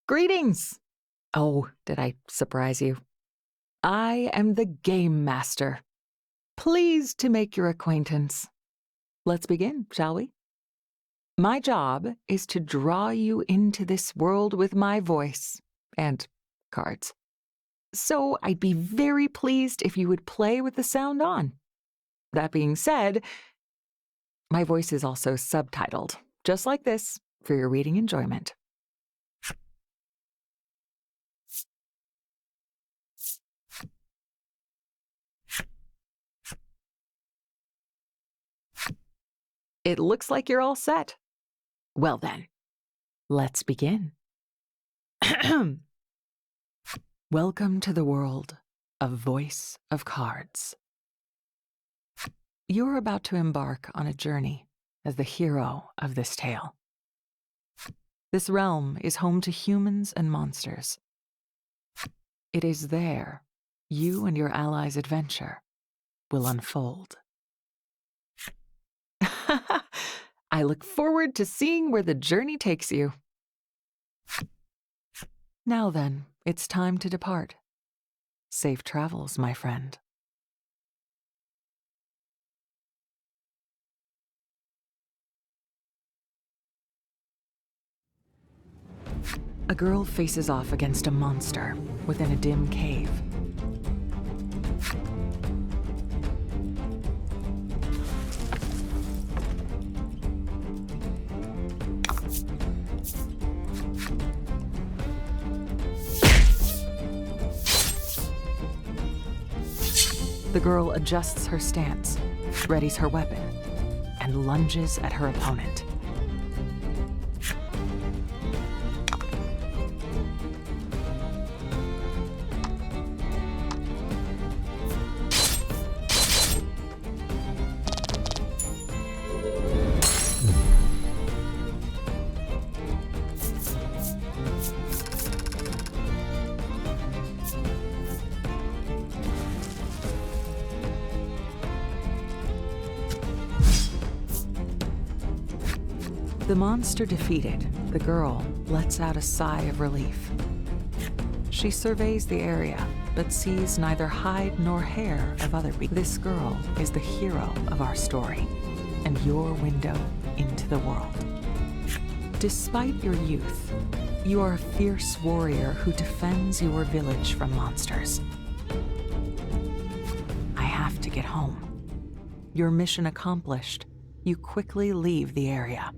Greetings! Oh, did I surprise you? I am the Game Master. Pleased to make your acquaintance. Let's begin, shall we? My job is to draw you into this world with my voice and cards. So I'd be very pleased if you would play with the sound on. That being said, my voice is also subtitled, just like this, for your reading enjoyment. It looks like you're all set. Well then, let's begin. Welcome to the world of Voice of Cards. You're about to embark on a journey as the hero of this tale. This realm is home to humans and monsters. It is there you and your allies' adventure will unfold. I look forward to seeing where the journey takes you. Now then, it's time to depart. Safe travels, my friend. A girl faces off against a monster within a dim cave. The girl adjusts her stance, readies her weapon, and lunges at her opponent. The monster defeated, the girl lets out a sigh of relief. She surveys the area, but sees neither hide nor hair of other beasts. This girl is the hero of our story, and your window into the world. Despite your youth, you are a fierce warrior who defends your village from monsters. I have to get home. Your mission accomplished, you quickly leave the area.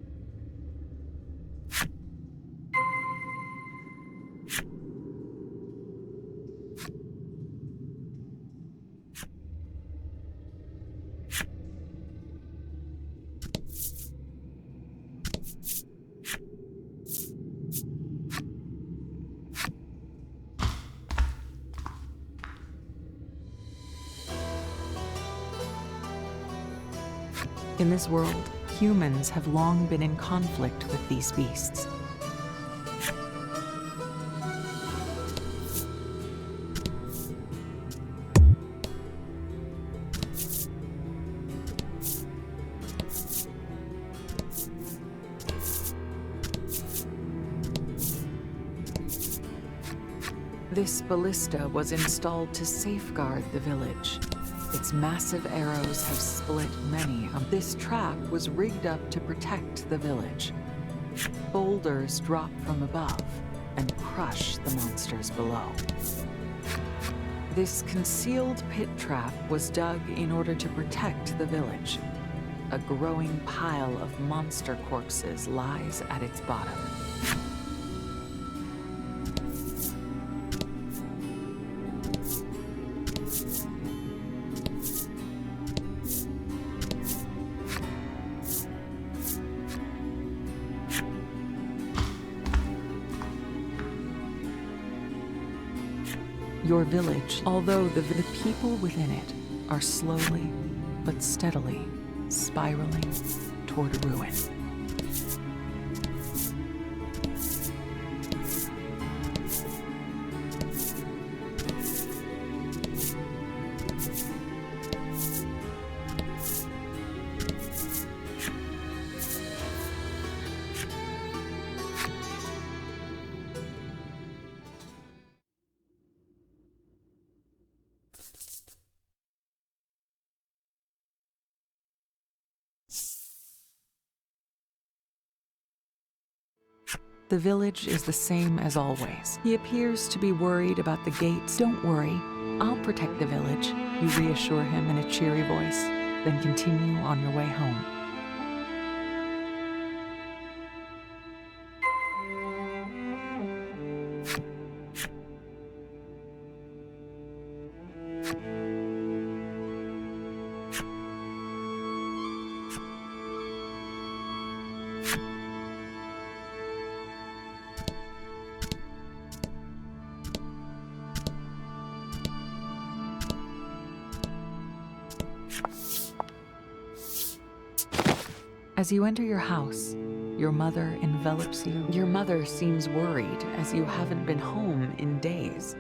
In this world, humans have long been in conflict with these beasts. This ballista was installed to safeguard the village. Its massive arrows have split many of this trap was rigged up to protect the village. Boulders drop from above and crush the monsters below. This concealed pit trap was dug in order to protect the village. A growing pile of monster corpses lies at its bottom. Your village, although the people within it are slowly but steadily spiraling toward ruin. The village is the same as always. He appears to be worried about the gates. Don't worry, I'll protect the village, you reassure him in a cheery voice, then continue on your way home. As you enter your house, your mother envelops you. Your mother seems worried as you haven't been home in days.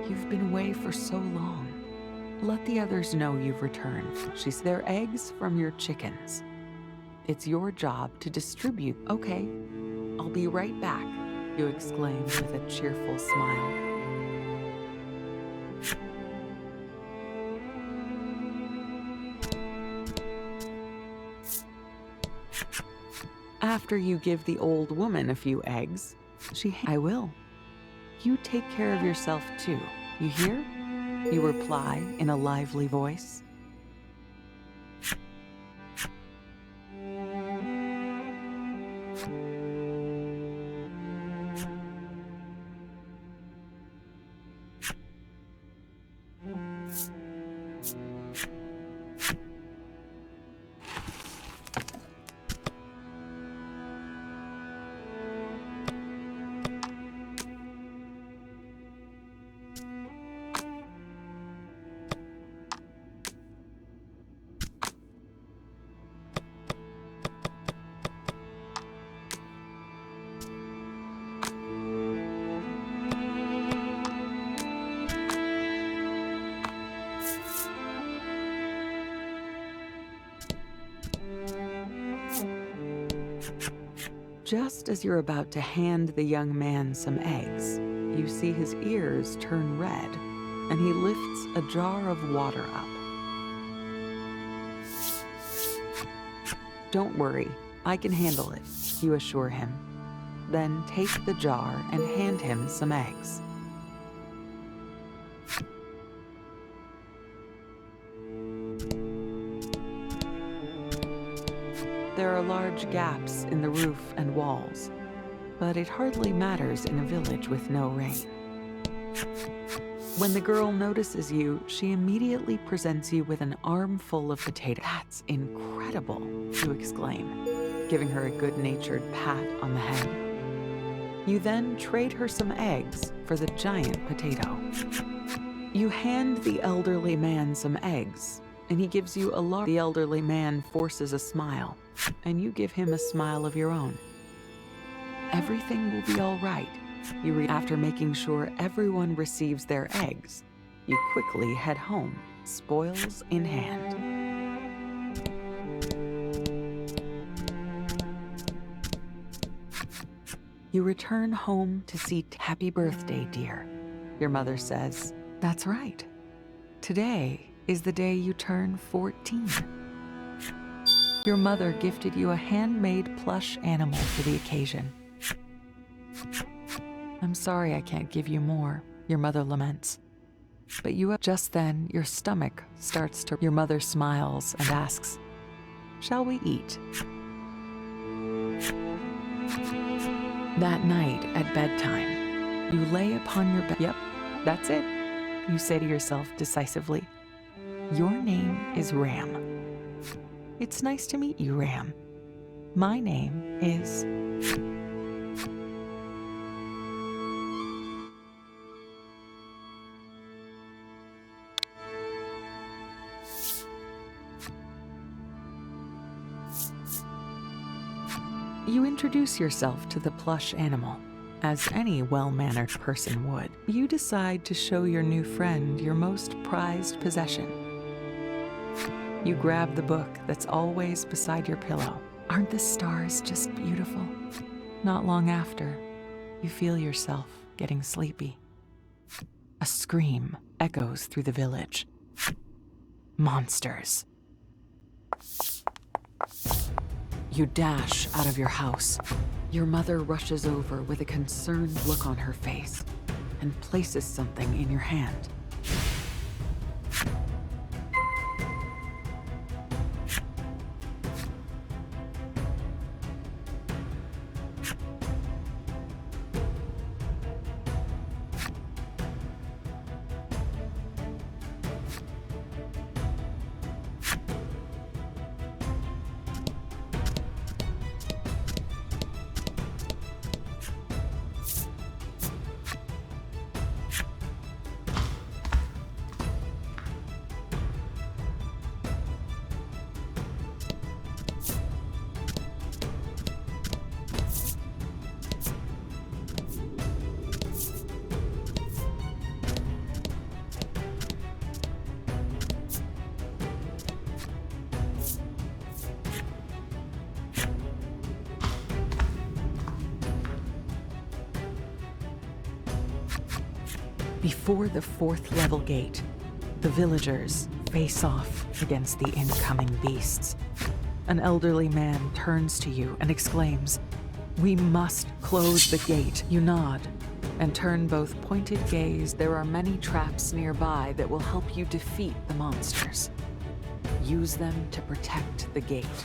You've been away for so long. Let the others know you've returned. They're eggs from your chickens. It's your job to distribute. Okay, I'll be right back, you exclaim with a cheerful smile. After you give the old woman a few eggs, I will. You take care of yourself too, you hear? You reply in a lively voice. Just as you're about to hand the young man some eggs, you see his ears turn red, and he lifts a jar of water up. Don't worry, I can handle it, you assure him. Then take the jar and hand him some eggs. There are large gaps in the roof and walls, but it hardly matters in a village with no rain. When the girl notices you, she immediately presents you with an armful of potatoes. That's incredible, you exclaim, giving her a good-natured pat on the head. You then trade her some eggs for the giant potato. You hand the elderly man some eggs, and he gives you a large. The elderly man forces a smile, and you give him a smile of your own. Everything will be all right, you read. After making sure everyone receives their eggs, you quickly head home, spoils in hand. You return home to see. Happy birthday, dear, your mother says. That's right. Today is the day you turn 14. Your mother gifted you a handmade plush animal for the occasion. I'm sorry I can't give you more, your mother laments. But just then, your stomach starts to. Your mother smiles and asks, "Shall we eat?" That night at bedtime, you lay upon your bed. Yep, that's it, you say to yourself decisively. Your name is Ram. It's nice to meet you, Ram. My name is... You introduce yourself to the plush animal, as any well-mannered person would. You decide to show your new friend your most prized possession. You grab the book that's always beside your pillow. Aren't the stars just beautiful? Not long after, you feel yourself getting sleepy. A scream echoes through the village. Monsters. You dash out of your house. Your mother rushes over with a concerned look on her face and places something in your hand. Before the 4th level gate, the villagers face off against the incoming beasts. An elderly man turns to you and exclaims, "We must close the gate." You nod and turn both pointed gaze. There are many traps nearby that will help you defeat the monsters. Use them to protect the gate.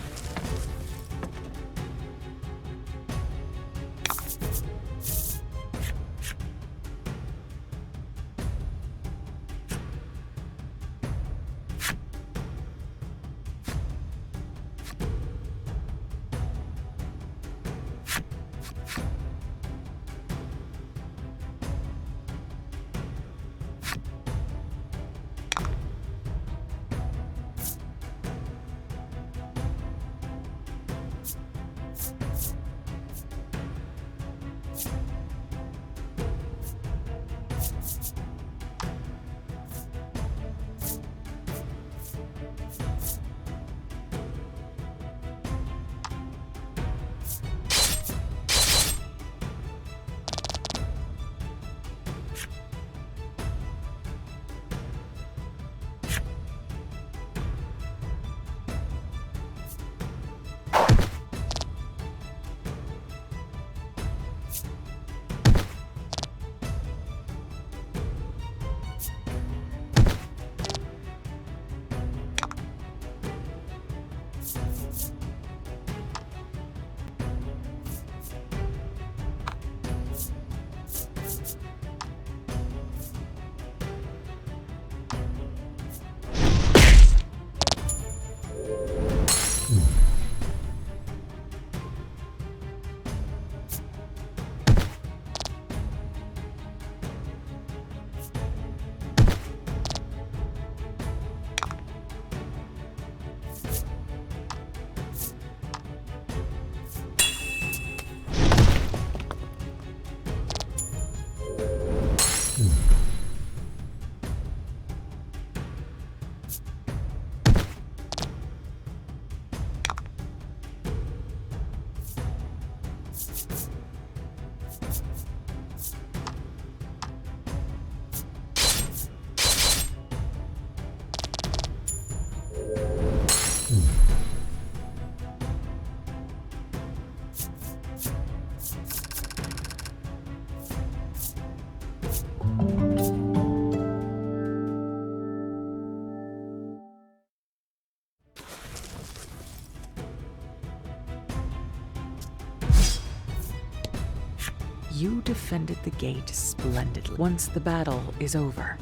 You defended the gate splendidly. Once the battle is over,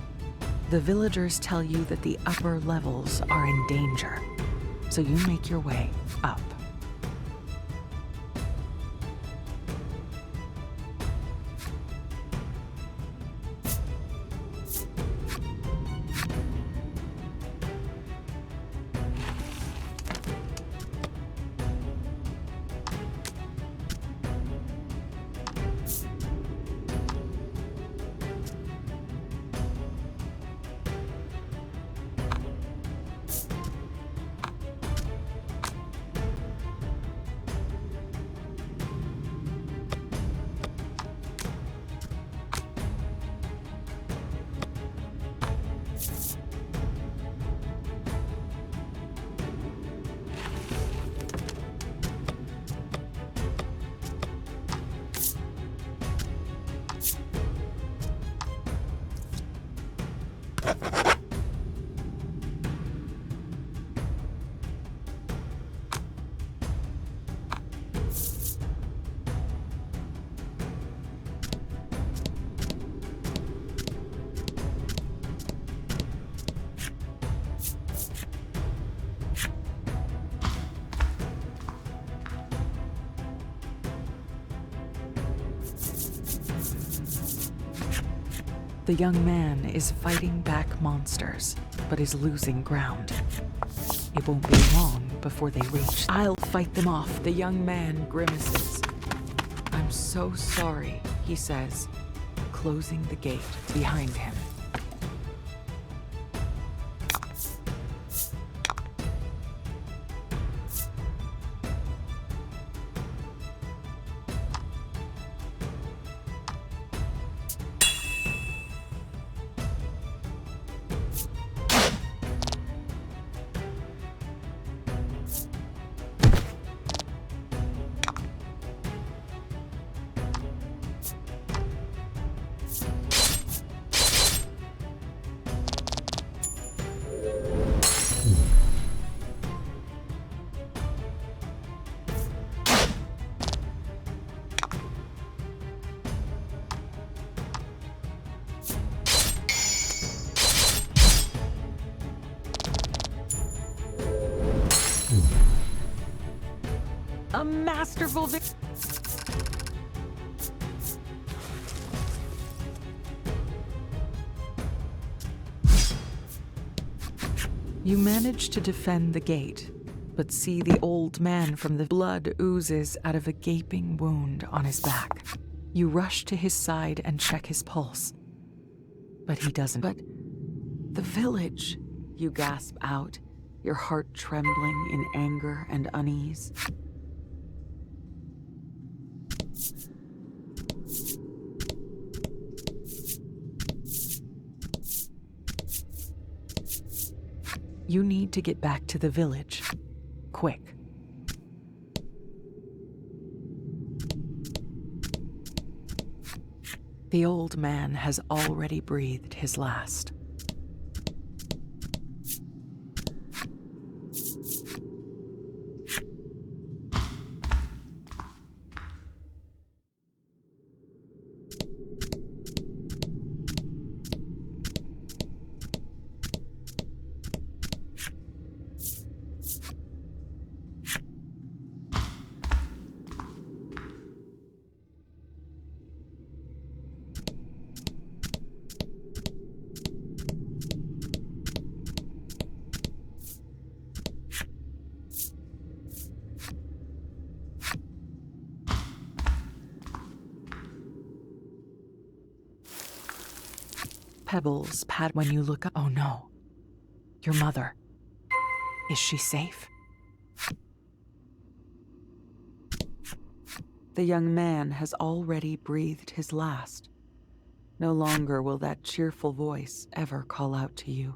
the villagers tell you that the upper levels are in danger, so you make your way up. The young man is fighting back monsters, but is losing ground. It won't be long before they reach. I'll fight them off. The young man grimaces. I'm so sorry, he says, closing the gate behind him. A masterful victory. You manage to defend the gate, but see the old man from the blood oozes out of a gaping wound on his back. You rush to his side and check his pulse, but he doesn't. But the village, you gasp out, your heart trembling in anger and unease. You need to get back to the village. Quick. The old man has already breathed his last. Pebbles pad when you look up. Oh no. Your mother. Is she safe? The young man has already breathed his last. No longer will that cheerful voice ever call out to you.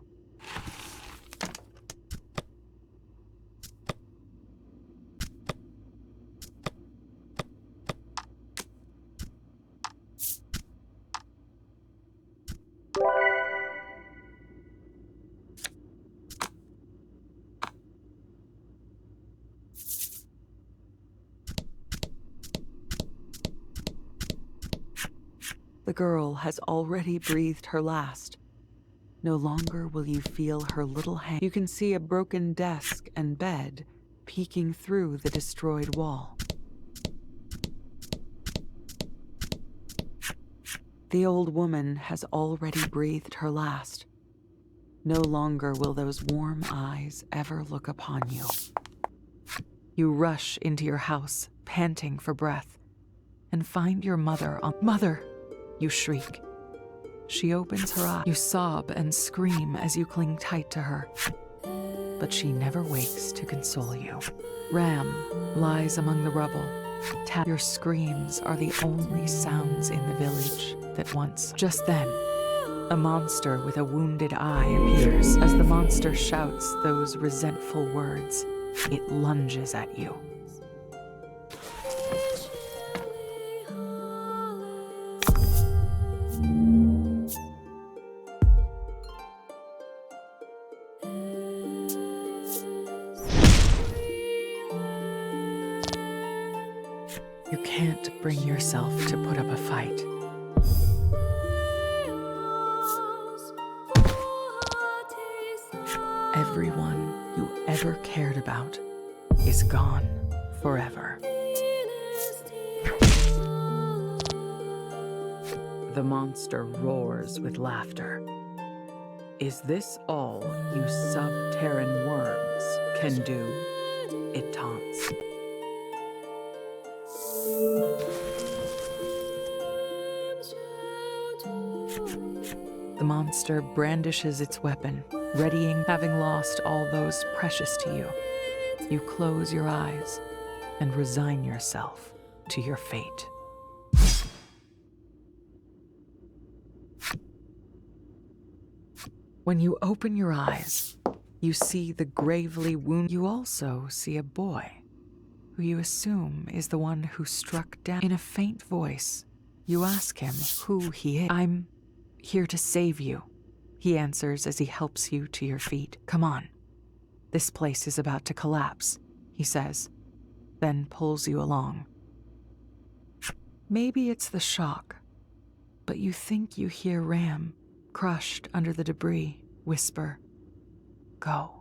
The girl has already breathed her last. No longer will you feel her little hand. You can see a broken desk and bed peeking through the destroyed wall. The old woman has already breathed her last. No longer will those warm eyes ever look upon you. You rush into your house, panting for breath, and find your mother on— Mother! You shriek. She opens her eyes. You sob and scream as you cling tight to her. But she never wakes to console you. Ram lies among the rubble. Your screams are the only sounds in the village that once— Just then, a monster with a wounded eye appears. As the monster shouts those resentful words, it lunges at you. You can't bring yourself to put up a fight. Everyone you ever cared about is gone forever. The monster roars with laughter. Is this all you sub-Terran worms can do? It taunts. The monster brandishes its weapon, readying, having lost all those precious to you. You close your eyes and resign yourself to your fate. When you open your eyes, you see the gravely wounded. You also see a boy, who you assume is the one who struck down. In a faint voice, you ask him who he is. I'm here to save you, he answers as he helps you to your feet. Come on. This place is about to collapse, he says, then pulls you along. Maybe it's the shock, but you think you hear Ram, crushed under the debris, whisper, "Go."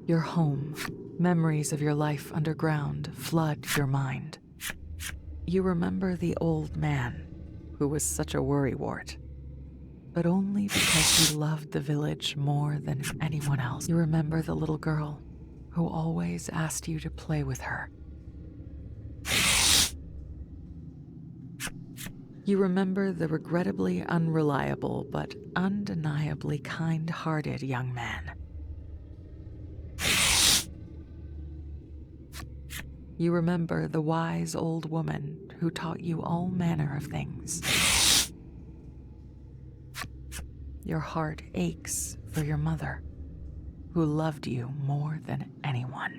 Your home, memories of your life underground flood your mind. You remember the old man, who was such a worrywart, but only because he loved the village more than anyone else. You remember the little girl, who always asked you to play with her. You remember the regrettably unreliable but undeniably kind-hearted young man. You remember the wise old woman who taught you all manner of things. Your heart aches for your mother, who loved you more than anyone.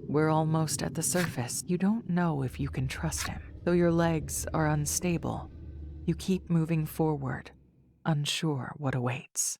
We're almost at the surface. You don't know if you can trust him. Though your legs are unstable, you keep moving forward, unsure what awaits.